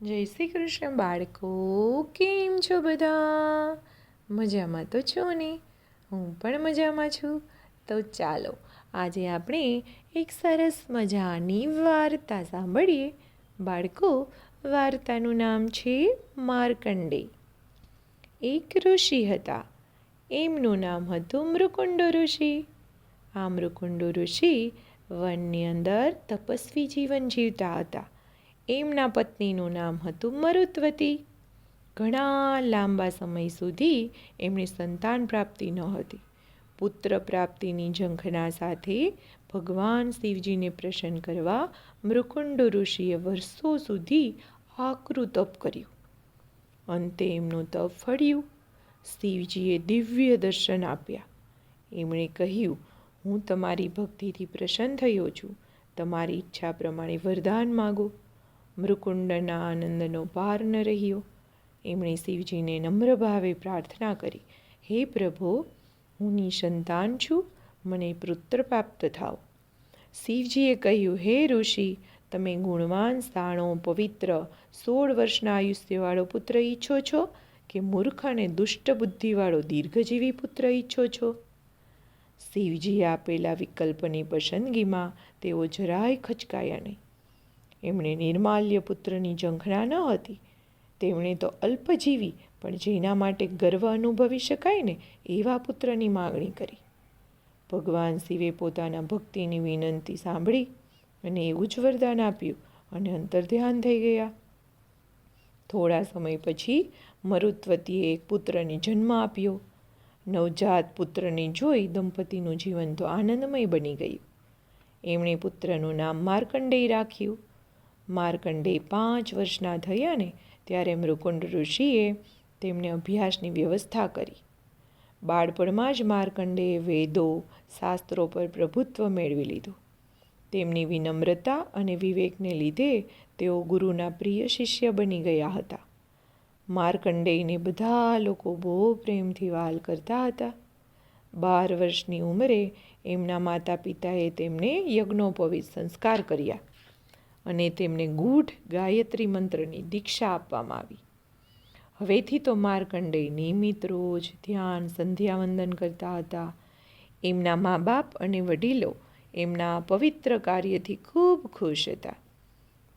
જય શ્રી કૃષ્ણ બાળકો, કેમ છો બધા? મજામાં તો છો ને? હું પણ મજામાં છું. તો ચાલો આજે આપણે એક સરસ મજાની વાર્તા સાંભળીએ. બાળકો, વાર્તાનું નામ છે માર્કંડેય. એક ઋષિ હતા. એમનું નામ હતું મૃકુંડ ઋષિ. આ મૃકુંડ ઋષિ વનની અંદર તપસ્વી જીવન જીવતા હતા. એમના પત્નીનું નામ હતું મરુત્વતી. ઘણા લાંબા સમય સુધી એમની સંતાન પ્રાપ્તિ ન હતી. પુત્ર પ્રાપ્તિની ઝંખના સાથે ભગવાન શિવજીને પ્રસન્ન કરવા મૃકુંડ ઋષિએ વર્ષો સુધી આકરું તપ કર્યું. અંતે એમનું તપ ફળ્યું. શિવજીએ દિવ્ય દર્શન આપ્યા. એમણે કહ્યું, હું તમારી ભક્તિથી પ્રસન્ન થયો છું. તમારી ઈચ્છા પ્રમાણે વરદાન માગો. મૃકુંડના આનંદનો પાર ન રહ્યો. એમણે શિવજીને નમ્ર ભાવે પ્રાર્થના કરી, હે પ્રભુ, હું નિસંતાન છું, મને પુત્ર પ્રાપ્ત થાઓ. શિવજીએ કહ્યું, હે ઋષિ, તમે ગુણવાન, સાણો, પવિત્ર 16 વર્ષના આયુષ્યવાળો પુત્ર ઈચ્છો છો કે મૂર્ખ અને દુષ્ટ બુદ્ધિવાળો દીર્ઘજીવી પુત્ર ઈચ્છો છો? શિવજીએ આપેલા વિકલ્પની પસંદગીમાં તેઓ જરાય ખચકાયા નહીં. એમણે નિર્માલ્ય પુત્રની ઝંખના ન હતી. તેમણે તો અલ્પજીવી પણ જેના માટે ગર્વ અનુભવી શકાય ને એવા પુત્રની માગણી કરી. ભગવાન શિવે પોતાના ભક્તિની વિનંતી સાંભળી અને એવું જ વરદાન આપ્યું અને અંતર્ધ્યાન થઈ ગયા. થોડા સમય પછી મરુત્વતીએ એક પુત્રને જન્મ આપ્યો. નવજાત પુત્રને જોઈ દંપતીનું જીવન તો આનંદમય બની ગયું. એમણે પુત્રનું નામ માર્કંડેય રાખ્યું. માર્કંડેય 5 વર્ષના થયા ને ત્યારે મૃકુંડ ઋષિએ તેમને અભ્યાસની વ્યવસ્થા કરી. બાળપણમાં જ માર્કંડેયે વેદો, શાસ્ત્રો પર પ્રભુત્વ મેળવી લીધું. તેમની વિનમ્રતા અને વિવેકને લીધે તેઓ ગુરુના પ્રિય શિષ્ય બની ગયા હતા. માર્કંડેયને બધા લોકો બહુ પ્રેમથી વહાલ કરતા હતા. 12 વર્ષની ઉંમરે એમના માતા પિતાએ તેમને યજ્ઞોપવિત સંસ્કાર કર્યા અને તેમને ગૂઢ ગાયત્રી મંત્રની દીક્ષા આપવામાં આવી. હવેથી તો માર્કંડેય નિયમિત રોજ ધ્યાન, સંધ્યાવંદન કરતા હતા. એમના મા બાપ અને વડીલો એમના પવિત્ર કાર્યથી ખૂબ ખુશ હતા.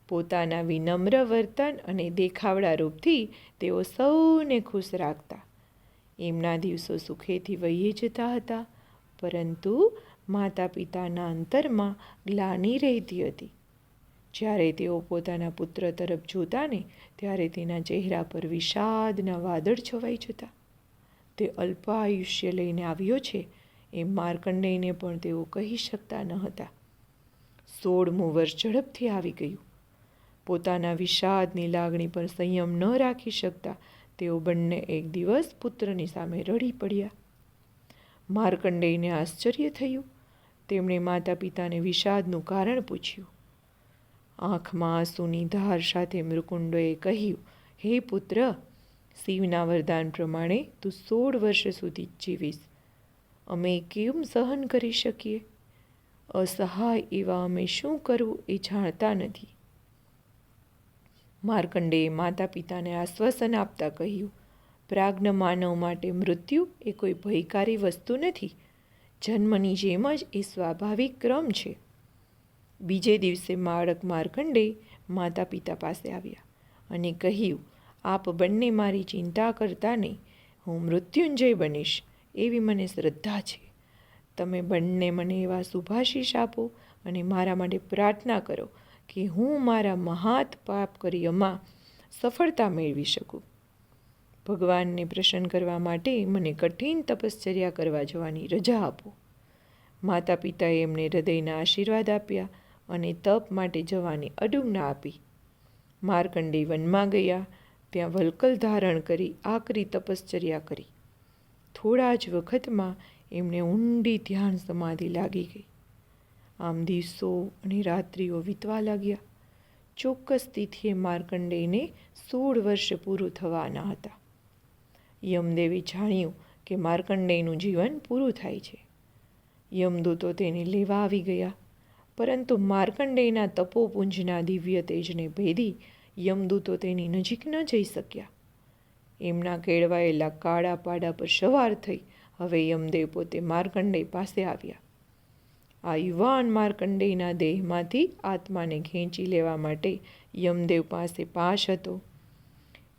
પોતાના વિનમ્ર વર્તન અને દેખાવડા રૂપથી તેઓ સૌને ખુશ રાખતા. એમના દિવસો સુખેથી વહી જતા હતા, પરંતુ માતા પિતાના અંતરમાં ગ્લાનિ રહેતી હતી. જ્યારે તેઓ પોતાના પુત્ર તરફ જોતા ને ત્યારે તેના ચહેરા પર વિષાદના વાદળ છવાઈ જતા. તે અલ્પ આયુષ્ય લઈને આવ્યો છે એમ માર્કંડેયને પણ તેઓ કહી શકતા ન હતા. 16મું વર્ષ ઝડપથી આવી ગયું. પોતાના વિષાદની લાગણી પર સંયમ ન રાખી શકતા તેઓ બંને એક દિવસ પુત્રની સામે રડી પડ્યા. માર્કંડેયને આશ્ચર્ય થયું. તેમણે માતા પિતાને વિષાદનું કારણ પૂછ્યું. આંખમાં આંસુની ધાર સાથે મૃકુંડોએ કહ્યું, હે પુત્ર, શિવના વરદાન પ્રમાણે તું 16 વર્ષ સુધી જીવીશ. અમે કેમ સહન કરી શકીએ? અસહાય એવા અમે શું કરવું એ જાણતા નથી. માર્કંડેયે માતા પિતાને આશ્વાસન આપતા કહ્યું, પ્રાજ્ઞ માનવ માટે મૃત્યુ એ કોઈ ભયકારી વસ્તુ નથી. જન્મની જેમ જ એ સ્વાભાવિક ક્રમ છે. બીજે દિવસે બાળક માર્કંડેય માતા પિતા પાસે આવ્યા અને કહ્યું, આપ બંને મારી ચિંતા કરતા નહીં. હું મૃત્યુંજય બનીશ એવી મને શ્રદ્ધા છે. તમે બંને મને એવા શુભાશીષ આપો અને મારા માટે પ્રાર્થના કરો કે હું મારા મહાત પાપ કર્યમાં સફળતા મેળવી શકું. ભગવાનને પ્રસન્ન કરવા માટે મને કઠિન તપશ્ચર્યા કરવા જવાની રજા આપો. માતા પિતાએ એમને હૃદયના આશીર્વાદ આપ્યા અને તપ માટે જવાની અનુજ્ઞા આપી. માર્કંડેય વનમાં ગયા. ત્યાં વલ્કલ ધારણ કરી આકરી તપશ્ચર્યા કરી. થોડા જ વખતમાં એમને ઊંડી ધ્યાન સમાધિ લાગી ગઈ. આમ દિવસો અને રાત્રિઓ વીતવા લાગ્યા. ચોક્કસ તિથિએ માર્કંડેયને 16 વર્ષ પૂરું થવાના હતા. યમદેવે જાણ્યું કે માર્કંડેયનું જીવન પૂરું થાય છે. યમદૂતો તેને લેવા આવી ગયા, પરંતુ માર્કંડેયના તપોપુંજના દિવ્ય તેજને ભેદી યમદૂતો તેની નજીક ન જઈ શક્યા. એમના કેળવાયેલા કાળા પાડા પર સવાર થઈ હવે યમદેવ પોતે માર્કંડેય પાસે આવ્યા. આ યુવાન માર્કંડેયના દેહમાંથી આત્માને ખેંચી લેવા માટે યમદેવ પાસે પાશ હતો.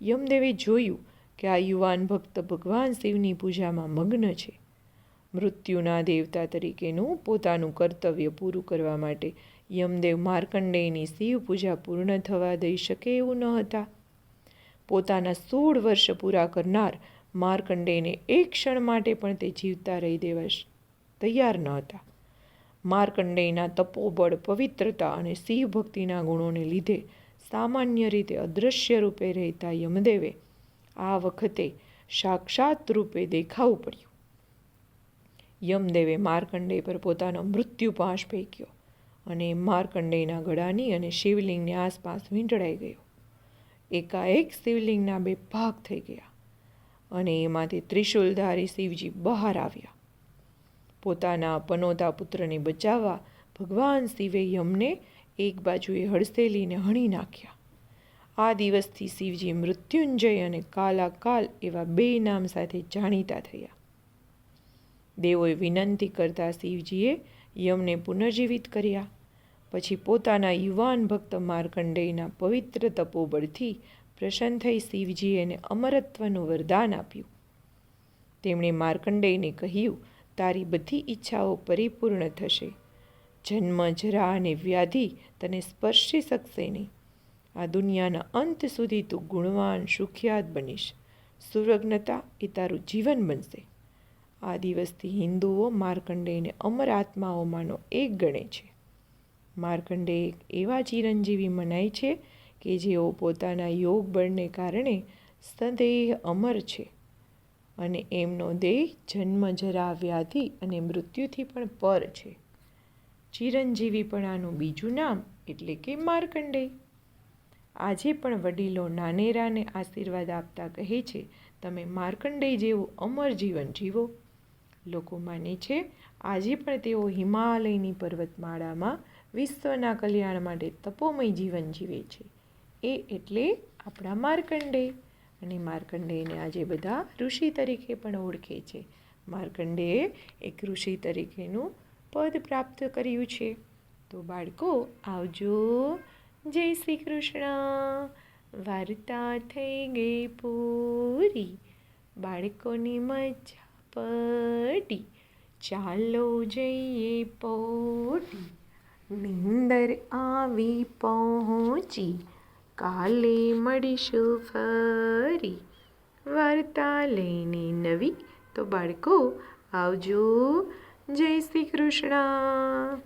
યમદેવે જોયું કે આ યુવાન ભક્ત ભગવાન શિવની પૂજામાં મગ્ન છે. મૃત્યુના દેવતા તરીકેનું પોતાનું કર્તવ્ય પૂરું કરવા માટે યમદેવ માર્કંડેયની શિવ પૂજા પૂર્ણ થવા દઈ શકે એવું ન હતા. પોતાના 16 વર્ષ પૂરા કરનાર માર્કંડેયને એક ક્ષણ માટે પણ તે જીવતા રહી દેવા તૈયાર ન હતા. માર્કંડેયના તપોબળ, પવિત્રતા અને શિવ ભક્તિના ગુણોને લીધે સામાન્ય રીતે અદૃશ્ય રૂપે રહેતા યમદેવે આ વખતે સાક્ષાત રૂપે દેખાવું પડ્યું. યમદેવે માર્કંડેય પર પોતાનો મૃત્યુપાશ ફેંક્યો અને માર્કંડેયના ગળાની અને શિવલિંગની આસપાસ વીંટળાઈ ગયો. એકાએક શિવલિંગના 2 ભાગ થઈ ગયા અને એમાંથી ત્રિશૂલધારી શિવજી બહાર આવ્યા. પોતાના પનોતા પુત્રને બચાવવા ભગવાન શિવે યમને એક બાજુએ હડસેલીને હણી નાખ્યા. આ દિવસથી શિવજી મૃત્યુંજય અને કાલાકાલ એવા 2 નામ સાથે જાણીતા થયા. દેવોએ વિનંતી કરતા શિવજીએ યમને પુનર્જીવિત કર્યા. પછી પોતાના યુવાન ભક્ત માર્કંડેયના પવિત્ર તપોબળથી પ્રસન્ન થઈ શિવજીએ એને અમરત્વનું વરદાન આપ્યું. તેમણે માર્કંડેયને કહ્યું, તારી બધી ઈચ્છાઓ પરિપૂર્ણ થશે. જન્મ, જરા અને વ્યાધિ તને સ્પર્શી શકશે નહીં. આ દુનિયાના અંત સુધી તું ગુણવાન, સુખ્યાત બનીશ. સુરગ્નતા એ તારું જીવન બનશે. આ દિવસથી હિન્દુઓ માર્કંડેયને અમર આત્માઓમાંનો એક ગણે છે. માર્કંડેય એક એવા ચિરંજીવી મનાય છે કે જેઓ પોતાના યોગ બળને કારણે સદેહ અમર છે અને એમનો દેહ જન્મ, જરા, વ્યાધિ અને મૃત્યુથી પણ પર છે. ચિરંજીવીપણાનું બીજું નામ એટલે કે માર્કંડેય. આજે પણ વડીલો નાનેરાને આશીર્વાદ આપતા કહે છે, તમે માર્કંડેય જેવું અમર જીવન જીવો. લોકો માને છે આજે પણ તેઓ હિમાલયની પર્વતમાળામાં વિશ્વના કલ્યાણ માટે તપોમય જીવન જીવે છે. એ એટલે આપણા માર્કંડેય. અને માર્કંડેયને આજે બધા ઋષિ તરીકે પણ ઓળખે છે. માર્કંડેયે એક ઋષિ તરીકેનું પદ પ્રાપ્ત કર્યું છે. તો બાળકો આવજો. જય શ્રી કૃષ્ણ. વાર્તા થઈ ગઈ પૂરી, બાળકોની મજા પડી. ચાલો જઈએ પોટી, નિંદર આવી પહોંચી. કાલે મળીશું ફરી વાર્તા લઈને નવી. તો બાળકો આવજો. જય શ્રી કૃષ્ણ.